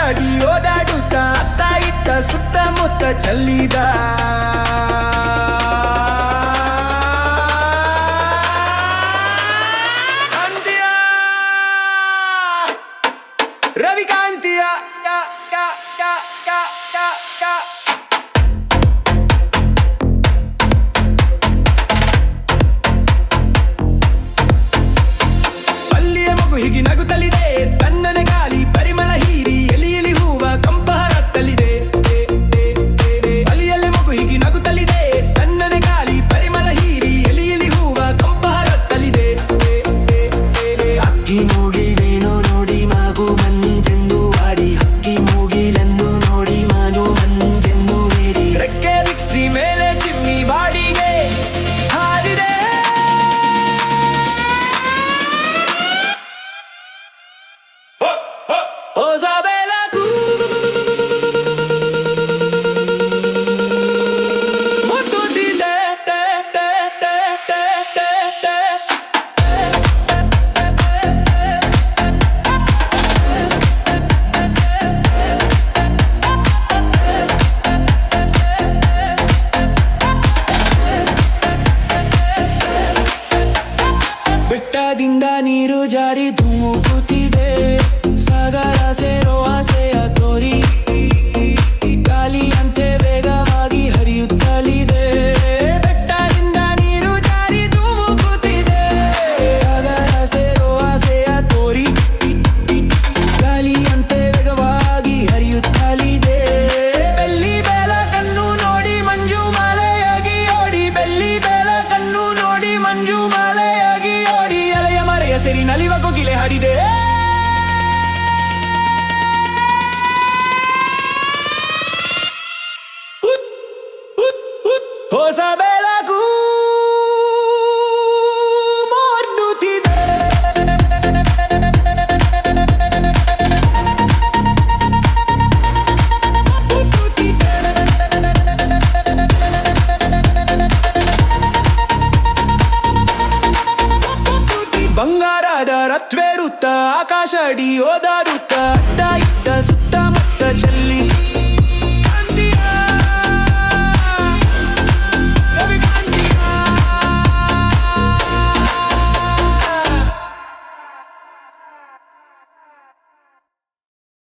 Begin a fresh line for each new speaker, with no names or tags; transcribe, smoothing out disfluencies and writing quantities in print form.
ಅಡಿ ಓಡಾಡುತ್ತ ಅತ್ತ ಇತ್ತ ಸುತ್ತಮುತ್ತ ಚೆಲ್ಲಿದ ರವಿಕಾಂತಿಯ ಅಲ್ಲಿಯ ಮಗು ಹೀಗೆ ನಗುತ್ತಲಿದೆ ತನ್ನನೆ ಗಾಳಿ ಪರಿಮಳ ಹೀರಿ ಎಲಿ ಎಲಿ ಹೂವ ಕಂಪ ಹರತ್ತಲಿದೆ ಅಲ್ಲಿಯಲ್ಲೇ ಮಗು ಹೀಗೆ ನಗುತ್ತಲಿದೆ ತನ್ನನೆ ಗಾಳಿ ಪರಿಮಳ ಹೀರಿ ಎಲಿ ಎಲಿ ಹೂವ ಕಂಪ ಹರತ್ತಲಿದೆ
ಅಕ್ಕಿ ಮೂಗಿಲೇನೋ ನೋಡಿ ಮಗು ಮಂತೆಂದು ಆಡಿ ಅಕ್ಕಿ ಮೂಗಿಲನ್ನು ನೋಡಿ ಮಗು ಮಂತೆಂದು ಹೇಳಿ
ರೆಕ್ಕೆ ಬಿಚ್ಚಿ ಮೇಲೆ ಚಿಮ್ಮಿ ಬಾಡಿಗೆ ಹಾರಿದೆ ಹೊಸ ಬೆಳಕು ಮುತ್ತುತ್ತಿದೆ ಬೆಟ್ಟದಿಂದ ನೀರು ಜಾರಿ ಧುಮುಕುತ್ತಿದೆ ಸಾಗರ ಸೇರೋ ಆಸೆಯ ತೋರಿ ಗಾಳಿಯಂತೆ ವೇಗವಾಗಿ ಹರಿಯುತ್ತಲಿದೆ ಬೆಟ್ಟದಿಂದ ನೀರು ಜಾರಿ ಧುಮುಕುತ್ತಿದೆ ಸಾಗರ ಸೇರೋ ಆಸೆಯ ತೋರಿ ಗಾಳಿಯಂತೆ ವೇಗವಾಗಿ ಹರಿಯುತ್ತಲಿದೆ ಬೆಳ್ಳಿ ಬೆಳಕನ್ನು ನೋಡಿ ಮಂಜು ಮಲೆಯಾಗಿ ಓಡಿ ಬೆಳ್ಳಿ ಬೆಳಕನ್ನು ನೋಡಿ ಮಂಜು ಮಲೆಯಾಗಿ ಓಡಿ ಎಲೆಯ ಮರೆಯ ಸೇರಿ ನಲಿವ ಕೋಗಿಲೆ ಹಾಡಿದೆ ಹೊಸ ಬೆಳಕು ಮೂಡುತ್ತಿದೆ ಬಂಗಾರದ ರತ್ವೇರುತ್ತ ಆಕಾಶ ಅಡಿ ಓದಾಡುತ್ತ ಅಡ್ಡ ಇದ್ದ